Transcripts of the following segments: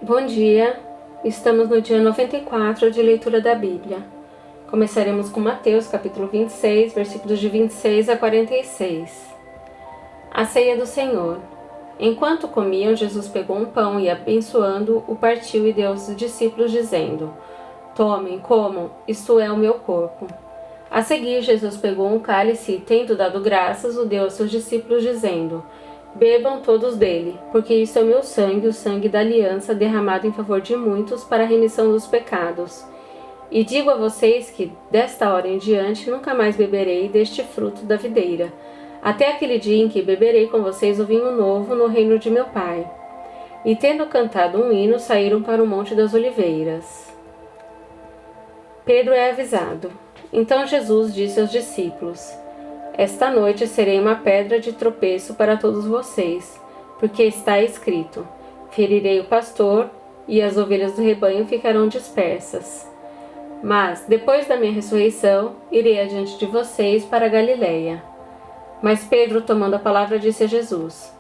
Bom dia, estamos no dia 94 de leitura da Bíblia. Começaremos com Mateus capítulo 26, versículos de 26 a 46. A ceia do Senhor. Enquanto comiam, Jesus pegou um pão e, abençoando, o partiu e deu aos discípulos, dizendo: Tomem, comam, isto é o meu corpo. A seguir, Jesus pegou um cálice e, tendo dado graças, o deu aos seus discípulos, dizendo: Bebam todos dele, porque isto é o meu sangue, o sangue da aliança, derramado em favor de muitos para a remissão dos pecados. E digo a vocês que, desta hora em diante, nunca mais beberei deste fruto da videira, até aquele dia em que beberei com vocês o vinho novo no reino de meu Pai. E tendo cantado um hino, saíram para o Monte das Oliveiras. Pedro é avisado. Então Jesus disse aos discípulos: Esta noite serei uma pedra de tropeço para todos vocês, porque está escrito: Ferirei o pastor, e as ovelhas do rebanho ficarão dispersas. Mas, depois da minha ressurreição, irei adiante de vocês para a Galileia. Mas Pedro, tomando a palavra, disse a Jesus: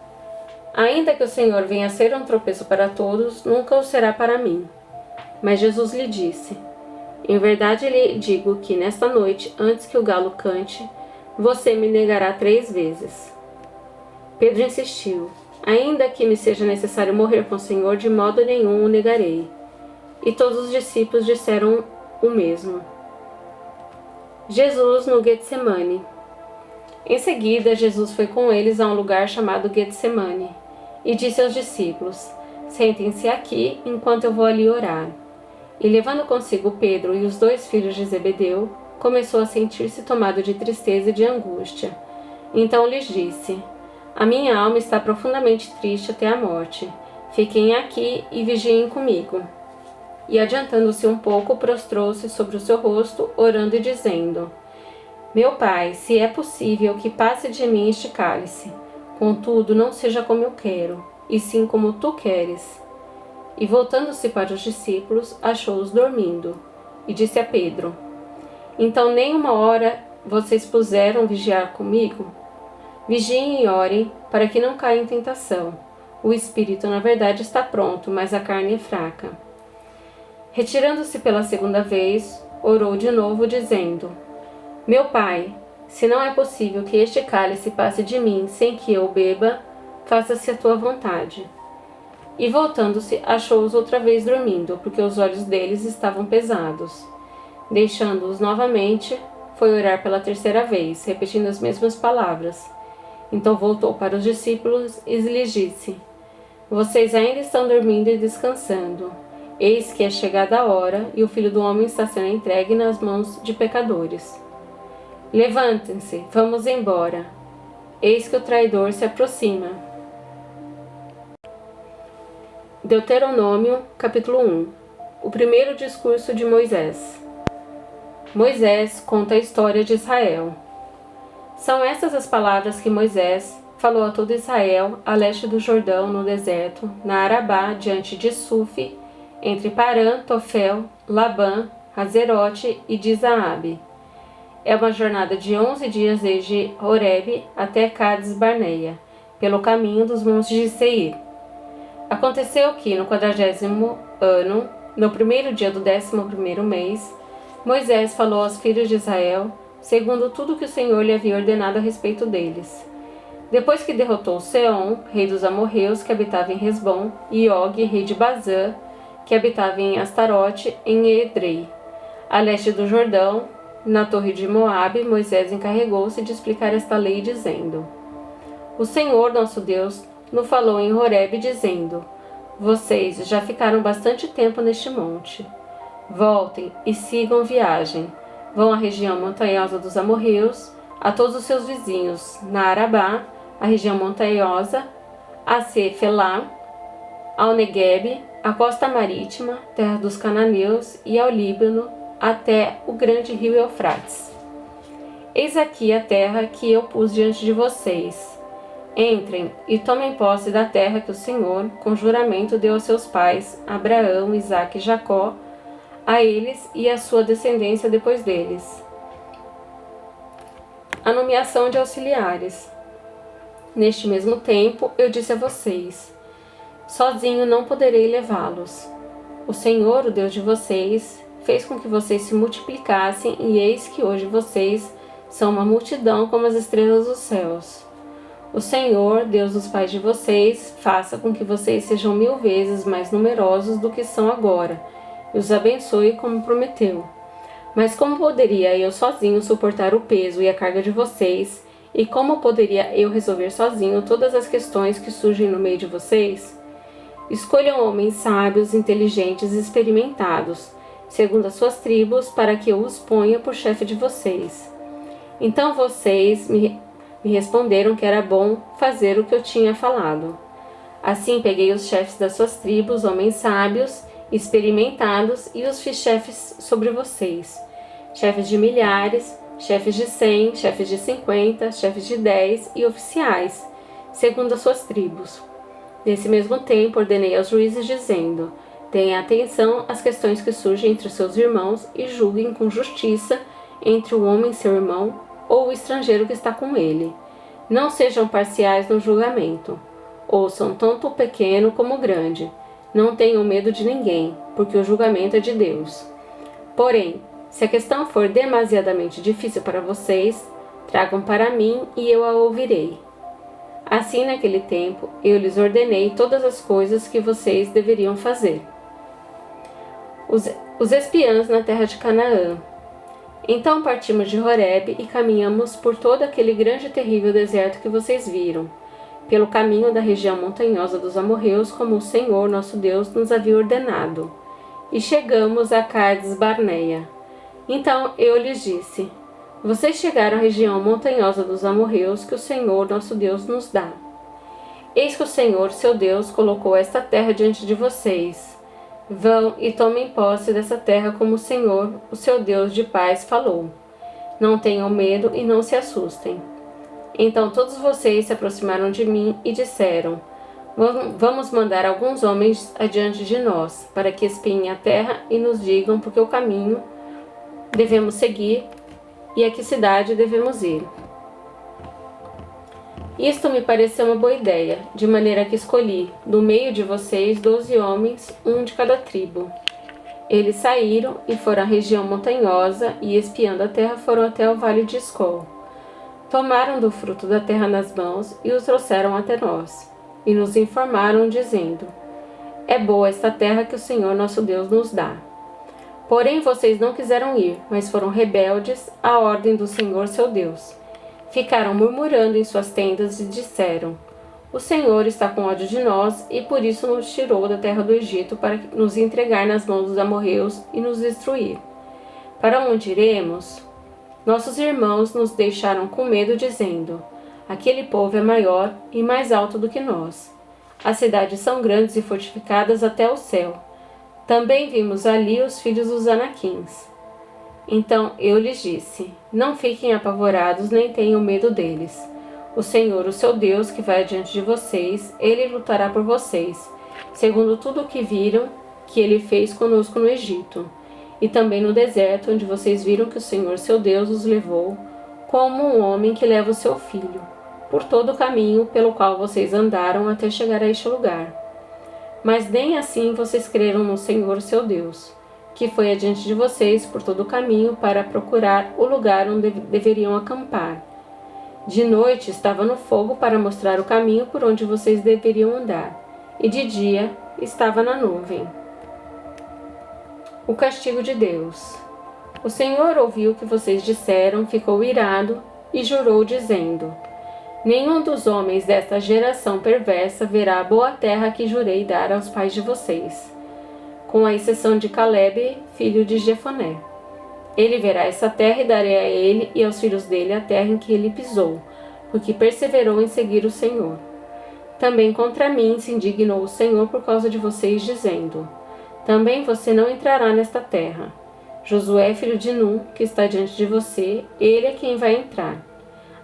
Ainda que o Senhor venha a ser um tropeço para todos, nunca o será para mim. Mas Jesus lhe disse: Em verdade lhe digo que nesta noite, antes que o galo cante, você me negará 3 vezes. Pedro insistiu: Ainda que me seja necessário morrer com o Senhor, de modo nenhum o negarei. E todos os discípulos disseram o mesmo. Jesus no Getsemane. Em seguida, Jesus foi com eles a um lugar chamado Getsemane e disse aos discípulos: Sentem-se aqui enquanto eu vou ali orar. E levando consigo Pedro e os 2 filhos de Zebedeu, começou a sentir-se tomado de tristeza e de angústia. Então lhes disse: A minha alma está profundamente triste até a morte. Fiquem aqui e vigiem comigo. E adiantando-se um pouco, prostrou-se sobre o seu rosto, orando e dizendo: Meu Pai, se é possível que passe de mim este cálice, contudo não seja como eu quero, e sim como tu queres. E voltando-se para os discípulos, achou-os dormindo, e disse a Pedro: Então nem uma hora vocês puseram vigiar comigo? Vigiem e orem, para que não caia em tentação. O espírito, na verdade, está pronto, mas a carne é fraca. Retirando-se pela 2ª vez, orou de novo, dizendo: Meu Pai, se não é possível que este cálice passe de mim sem que eu beba, faça-se a tua vontade. E voltando-se, achou-os outra vez dormindo, porque os olhos deles estavam pesados. Deixando-os novamente, foi orar pela 3ª vez, repetindo as mesmas palavras. Então voltou para os discípulos e lhes disse: Vocês ainda estão dormindo e descansando. Eis que é chegada a hora, e o Filho do Homem está sendo entregue nas mãos de pecadores. Levantem-se, vamos embora. Eis que o traidor se aproxima. Deuteronômio, capítulo 1. O primeiro discurso de Moisés. Moisés conta a história de Israel. São estas as palavras que Moisés falou a todo Israel a leste do Jordão, no deserto, na Arabá, diante de Sufi, entre Parã, Tofel, Labã, Hazerote e Dizaabe. É uma jornada de 11 dias desde Horebe até Cades Barneia, pelo caminho dos montes de Seir. Aconteceu que, no 40º ano, no primeiro dia do 11º mês, Moisés falou aos filhos de Israel, segundo tudo que o Senhor lhe havia ordenado a respeito deles. Depois que derrotou Seom, rei dos amorreus, que habitava em Hesbom, e Og, rei de Bazã, que habitava em Astarote, em Edrei, a leste do Jordão, na torre de Moabe, Moisés encarregou-se de explicar esta lei, dizendo: O Senhor, nosso Deus, nos falou em Horebe, dizendo: Vocês já ficaram bastante tempo neste monte. Voltem e sigam viagem. Vão à região montanhosa dos amorreus, a todos os seus vizinhos, na Arabá, a região montanhosa, a Cefelá, ao Neguebe, a costa marítima, terra dos cananeus, e ao Líbano, até o grande rio Eufrates. Eis aqui a terra que eu pus diante de vocês. Entrem e tomem posse da terra que o Senhor, com juramento, deu aos seus pais, Abraão, Isaque e Jacó, a eles e à sua descendência depois deles. A nomeação de auxiliares. Neste mesmo tempo, eu disse a vocês: Sozinho não poderei levá-los. O Senhor, o Deus de vocês, fez com que vocês se multiplicassem, e eis que hoje vocês são uma multidão como as estrelas dos céus. O Senhor, Deus dos pais de vocês, faça com que vocês sejam 1000 vezes mais numerosos do que são agora, e os abençoe como prometeu. Mas como poderia eu sozinho suportar o peso e a carga de vocês? E como poderia eu resolver sozinho todas as questões que surgem no meio de vocês? Escolham homens sábios, inteligentes e experimentados, segundo as suas tribos, para que eu os ponha por chefe de vocês. Então vocês me responderam que era bom fazer o que eu tinha falado. Assim peguei os chefes das suas tribos, homens sábios, experimentados, e os fiz chefes sobre vocês. Chefes de milhares, chefes de 100, chefes de 50, chefes de 10 e oficiais, segundo as suas tribos. Nesse mesmo tempo ordenei aos juízes dizendo: tenham atenção às questões que surgem entre os seus irmãos e julguem com justiça entre o homem seu irmão ou o estrangeiro que está com ele. Não sejam parciais no julgamento. Ouçam tanto o pequeno como o grande. Não tenham medo de ninguém, porque o julgamento é de Deus. Porém, se a questão for demasiadamente difícil para vocês, tragam para mim e eu a ouvirei. Assim, naquele tempo, eu lhes ordenei todas as coisas que vocês deveriam fazer. Os espiãs na terra de Canaã. Então partimos de Horebe e caminhamos por todo aquele grande e terrível deserto que vocês viram, pelo caminho da região montanhosa dos amorreus, como o Senhor, nosso Deus, nos havia ordenado. E chegamos a Cades Barneia. Então eu lhes disse: vocês chegaram à região montanhosa dos amorreus que o Senhor, nosso Deus, nos dá. Eis que o Senhor, seu Deus, colocou esta terra diante de vocês. Vão e tomem posse dessa terra como o Senhor, o seu Deus de paz, falou. Não tenham medo e não se assustem. Então todos vocês se aproximaram de mim e disseram: vamos mandar alguns homens adiante de nós, para que espiem a terra e nos digam por que o caminho devemos seguir e a que cidade devemos ir. Isto me pareceu uma boa ideia, de maneira que escolhi, do meio de vocês, 12 homens, um de cada tribo. Eles saíram e foram à região montanhosa e, espiando a terra, foram até o vale de Escol. Tomaram do fruto da terra nas mãos e os trouxeram até nós, e nos informaram, dizendo: é boa esta terra que o Senhor nosso Deus nos dá. Porém vocês não quiseram ir, mas foram rebeldes à ordem do Senhor seu Deus. Ficaram murmurando em suas tendas e disseram: o Senhor está com ódio de nós e por isso nos tirou da terra do Egito para nos entregar nas mãos dos amorreus e nos destruir. Para onde iremos? Nossos irmãos nos deixaram com medo, dizendo: aquele povo é maior e mais alto do que nós. As cidades são grandes e fortificadas até o céu. Também vimos ali os filhos dos Anaquins. Então eu lhes disse: não fiquem apavorados nem tenham medo deles. O Senhor, o seu Deus, que vai adiante de vocês, ele lutará por vocês, segundo tudo o que viram que ele fez conosco no Egito, e também no deserto, onde vocês viram que o Senhor, seu Deus, os levou, como um homem que leva o seu filho, por todo o caminho pelo qual vocês andaram até chegar a este lugar. Mas nem assim vocês creram no Senhor, seu Deus, que foi adiante de vocês por todo o caminho para procurar o lugar onde deveriam acampar. De noite estava no fogo para mostrar o caminho por onde vocês deveriam andar, e de dia estava na nuvem. O castigo de Deus. O Senhor ouviu o que vocês disseram, ficou irado e jurou, dizendo: nenhum dos homens desta geração perversa verá a boa terra que jurei dar aos pais de vocês, com a exceção de Calebe, filho de Jefoné. Ele verá essa terra e darei a ele e aos filhos dele a terra em que ele pisou, porque perseverou em seguir o Senhor. Também contra mim se indignou o Senhor por causa de vocês, dizendo: também você não entrará nesta terra. Josué, filho de Num, que está diante de você, ele é quem vai entrar.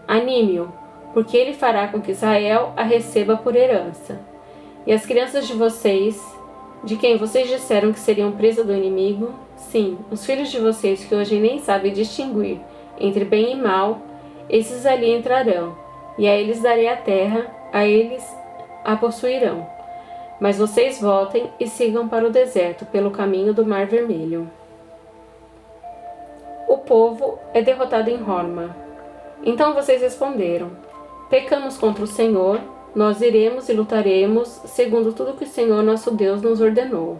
Anime-o, porque ele fará com que Israel a receba por herança. E as crianças de vocês, de quem vocês disseram que seriam presa do inimigo, sim, os filhos de vocês que hoje nem sabem distinguir entre bem e mal, esses ali entrarão, e a eles darei a terra, a eles a possuirão. Mas vocês voltem e sigam para o deserto, pelo caminho do Mar Vermelho. O povo é derrotado em Horma. Então vocês responderam: pecamos contra o Senhor, nós iremos e lutaremos, segundo tudo que o Senhor nosso Deus nos ordenou.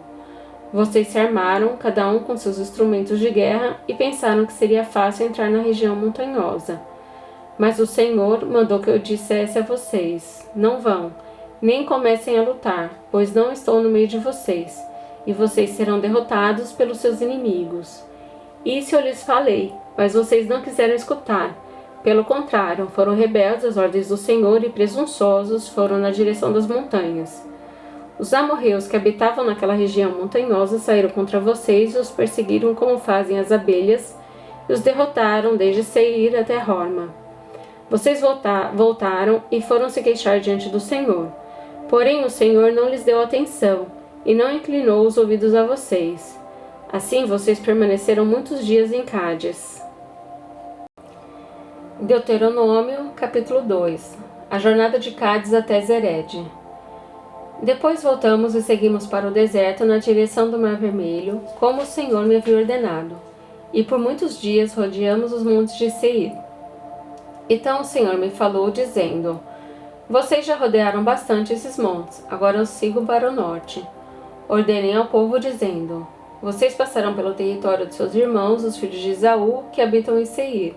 Vocês se armaram, cada um com seus instrumentos de guerra, e pensaram que seria fácil entrar na região montanhosa. Mas o Senhor mandou que eu dissesse a vocês: não vão, nem comecem a lutar, pois não estou no meio de vocês, e vocês serão derrotados pelos seus inimigos. Isso eu lhes falei, mas vocês não quiseram escutar. Pelo contrário, foram rebeldes às ordens do Senhor e presunçosos foram na direção das montanhas. Os amorreus que habitavam naquela região montanhosa saíram contra vocês e os perseguiram como fazem as abelhas, e os derrotaram desde Seir até Horma. Vocês voltaram e foram se queixar diante do Senhor. Porém o Senhor não lhes deu atenção e não inclinou os ouvidos a vocês. Assim vocês permaneceram muitos dias em Cádiz. Deuteronômio, capítulo 2. A jornada de Cádiz até Zered. Depois voltamos e seguimos para o deserto na direção do Mar Vermelho, como o Senhor me havia ordenado. E por muitos dias rodeamos os montes de Seir. Então o Senhor me falou, dizendo: vocês já rodearam bastante esses montes, agora eu sigo para o norte. Ordenem ao povo, dizendo: vocês passarão pelo território de seus irmãos, os filhos de Esaú, que habitam em Seir.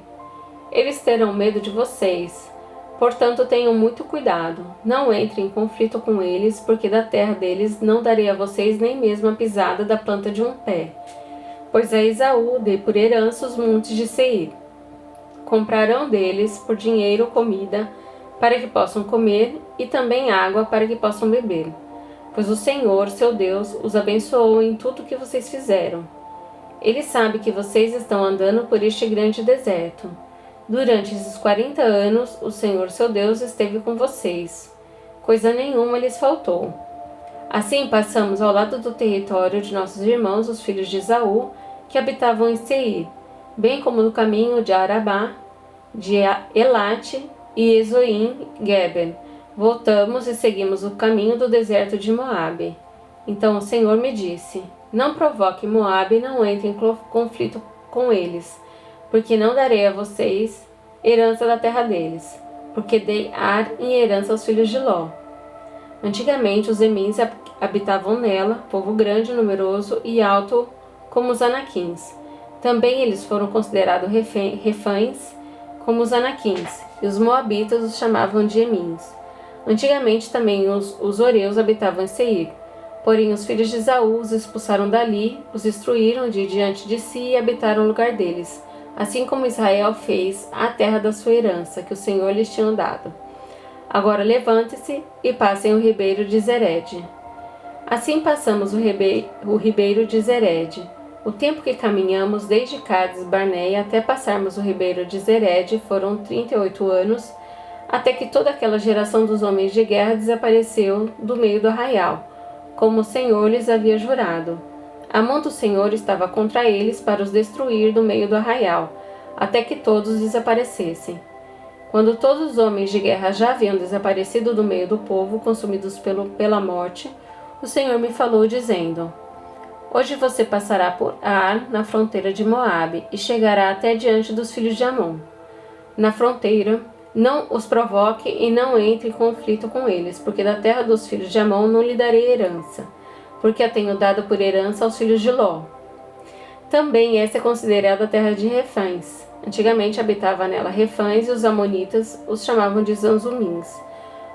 Eles terão medo de vocês. Portanto, tenham muito cuidado. Não entrem em conflito com eles, porque da terra deles não darei a vocês nem mesmo a pisada da planta de um pé. Pois a Esaú dei por herança os montes de Seir. Comprarão deles, por dinheiro, comida, para que possam comer, e também água para que possam beber. Pois o Senhor, seu Deus, os abençoou em tudo o que vocês fizeram. Ele sabe que vocês estão andando por este grande deserto. Durante esses 40 anos, o Senhor, seu Deus, esteve com vocês. Coisa nenhuma lhes faltou. Assim passamos ao lado do território de nossos irmãos, os filhos de Esaú, que habitavam em Seir, bem como no caminho de Arabá, de Elate e Ezoim-Geber. Voltamos e seguimos o caminho do deserto de Moabe. Então o Senhor me disse: não provoque Moabe e não entre em conflito com eles, porque não darei a vocês herança da terra deles, porque dei Ar em herança aos filhos de Ló. Antigamente os Emins habitavam nela, povo grande, numeroso e alto como os Anaquins. Também eles foram considerados refães como os Anaquins, e os Moabitas os chamavam de Emins. Antigamente também os Oreus habitavam em Seir, porém os filhos de Esaú os expulsaram dali, os destruíram de diante de si e habitaram o lugar deles, assim como Israel fez a terra da sua herança, que o Senhor lhes tinha dado. Agora levante-se e passem o ribeiro de Zered. Assim passamos o ribeiro de Zered. O tempo que caminhamos desde Cádiz Barneia até passarmos o ribeiro de Zered foram 38 anos, até que toda aquela geração dos homens de guerra desapareceu do meio do arraial, como o Senhor lhes havia jurado. A mão do Senhor estava contra eles para os destruir do meio do arraial, até que todos desaparecessem. Quando todos os homens de guerra já haviam desaparecido do meio do povo, consumidos pela morte, o Senhor me falou, dizendo: hoje você passará por Ar, na fronteira de Moabe, e chegará até diante dos filhos de Amon. Na fronteira, não os provoque e não entre em conflito com eles, porque da terra dos filhos de Amon não lhe darei herança, porque a tenho dado por herança aos filhos de Ló. Também essa é considerada a terra de refães. Antigamente habitava nela refães e os amonitas os chamavam de Zanzumins,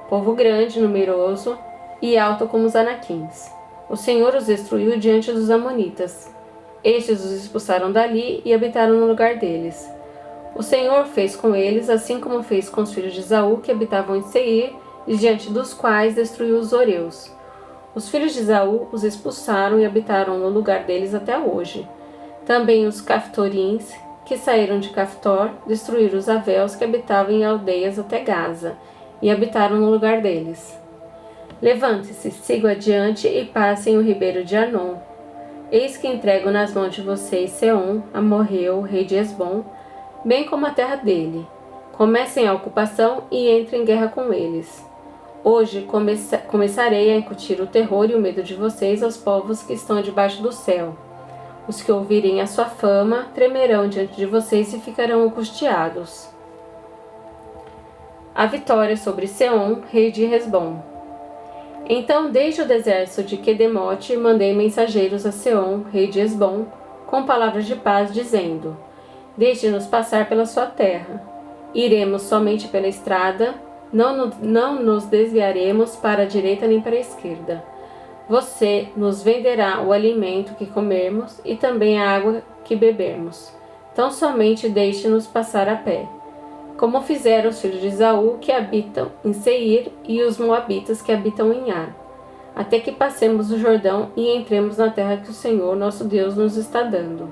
povo grande, numeroso e alto como os Anaquins. O Senhor os destruiu diante dos amonitas. Estes os expulsaram dali e habitaram no lugar deles. O Senhor fez com eles assim como fez com os filhos de Esaú que habitavam em Seir e diante dos quais destruiu os Oreus. Os filhos de Esaú os expulsaram e habitaram no lugar deles até hoje. Também os Caftorins, que saíram de Caftor, destruíram os Avéus que habitavam em aldeias até Gaza, e habitaram no lugar deles. Levante-se, sigam adiante e passem o ribeiro de Arnon. Eis que entrego nas mãos de vocês Seom, amorreu, rei de Hesbom, bem como a terra dele. Comecem a ocupação e entrem em guerra com eles. Hoje começarei a incutir o terror e o medo de vocês aos povos que estão debaixo do céu. Os que ouvirem a sua fama tremerão diante de vocês e ficarão angustiados. A vitória sobre Seom, rei de Hesbom. Então, desde o deserto de Quedemote, mandei mensageiros a Seom, rei de Hesbom, com palavras de paz, dizendo: Deixe-nos passar pela sua terra. Iremos somente pela estrada, não nos desviaremos para a direita nem para a esquerda. Você nos venderá o alimento que comermos e também a água que bebermos. Tão somente deixe-nos passar a pé, como fizeram os filhos de Esaú que habitam em Seir e os moabitas que habitam em Ar, até que passemos o Jordão e entremos na terra que o Senhor nosso Deus nos está dando.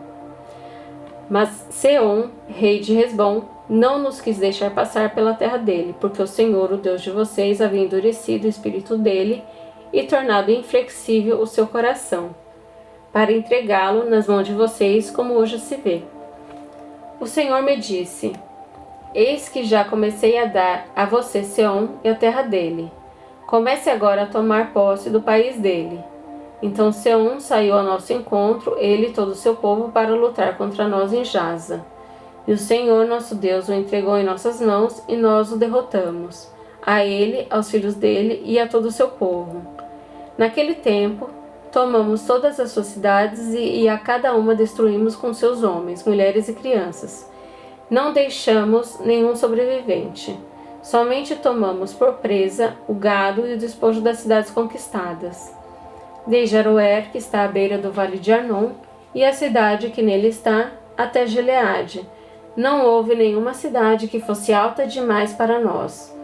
Mas Seom, rei de Hesbom, não nos quis deixar passar pela terra dele, porque o Senhor, o Deus de vocês, havia endurecido o espírito dele e tornado inflexível o seu coração, para entregá-lo nas mãos de vocês, como hoje se vê. O Senhor me disse: Eis que já comecei a dar a você Seom e a terra dele. Comece agora a tomar posse do país dele. Então Seom saiu ao nosso encontro, ele e todo o seu povo, para lutar contra nós em Jaza. E o Senhor nosso Deus o entregou em nossas mãos, e nós o derrotamos, a ele, aos filhos dele e a todo o seu povo. Naquele tempo, tomamos todas as suas cidades e a cada uma destruímos com seus homens, mulheres e crianças. Não deixamos nenhum sobrevivente. Somente tomamos por presa o gado e o despojo das cidades conquistadas. Desde Aroer, que está à beira do vale de Arnon, e a cidade que nele está, até Gileade. Não houve nenhuma cidade que fosse alta demais para nós.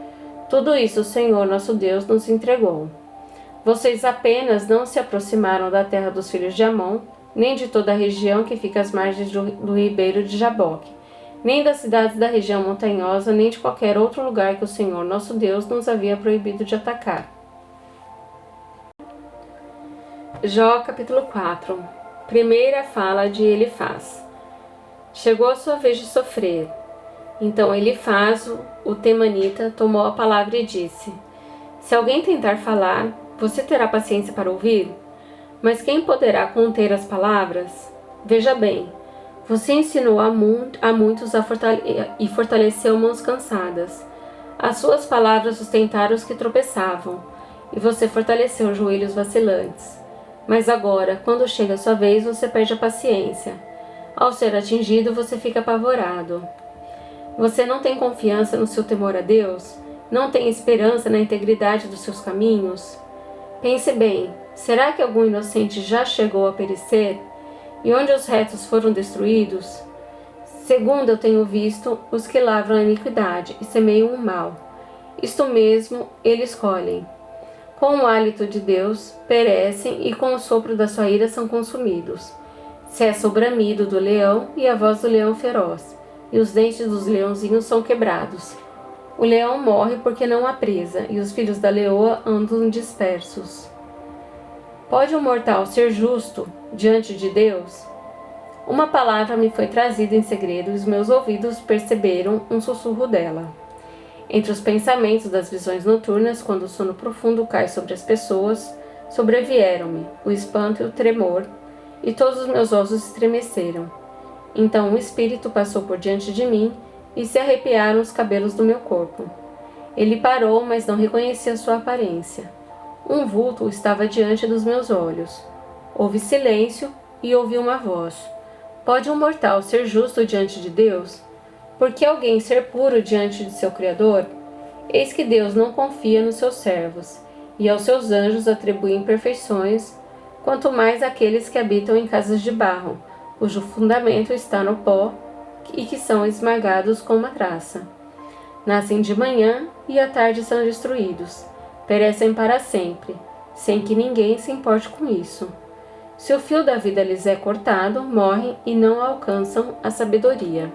Tudo isso o Senhor nosso Deus nos entregou. Vocês apenas não se aproximaram da terra dos filhos de Amon, nem de toda a região que fica às margens do ribeiro de Jaboque, nem das cidades da região montanhosa, nem de qualquer outro lugar que o Senhor nosso Deus nos havia proibido de atacar. Jó capítulo 4. Primeira fala de Elifaz. Chegou a sua vez de sofrer. Então Elifaz, o temanita, tomou a palavra e disse: Se alguém tentar falar, você terá paciência para ouvir? Mas quem poderá conter as palavras? Veja bem, você ensinou a muitos e fortaleceu mãos cansadas. As suas palavras sustentaram os que tropeçavam, e você fortaleceu joelhos vacilantes. Mas agora, quando chega a sua vez, você perde a paciência. Ao ser atingido, você fica apavorado. Você não tem confiança no seu temor a Deus? Não tem esperança na integridade dos seus caminhos? Pense bem, será que algum inocente já chegou a perecer? E onde os retos foram destruídos? Segundo eu tenho visto, os que lavram a iniquidade e semeiam o mal. Isto mesmo eles colhem. Com o hálito de Deus, perecem e com o sopro da sua ira são consumidos. Cessa o bramido do leão e a voz do leão feroz, e os dentes dos leãozinhos são quebrados. O leão morre porque não há presa, e os filhos da leoa andam dispersos. Pode um mortal ser justo diante de Deus? Uma palavra me foi trazida em segredo e os meus ouvidos perceberam um sussurro dela. Entre os pensamentos das visões noturnas, quando o sono profundo cai sobre as pessoas, sobrevieram-me o espanto e o tremor, e todos os meus ossos estremeceram. Então um espírito passou por diante de mim e se arrepiaram os cabelos do meu corpo. Ele parou, mas não reconhecia sua aparência. Um vulto estava diante dos meus olhos. Houve silêncio e ouvi uma voz. Pode um mortal ser justo diante de Deus? Por que alguém ser puro diante de seu Criador? Eis que Deus não confia nos seus servos, e aos seus anjos atribui imperfeições, quanto mais aqueles que habitam em casas de barro, cujo fundamento está no pó e que são esmagados com uma traça. Nascem de manhã e à tarde são destruídos, perecem para sempre, sem que ninguém se importe com isso. Se o fio da vida lhes é cortado, morrem e não alcançam a sabedoria.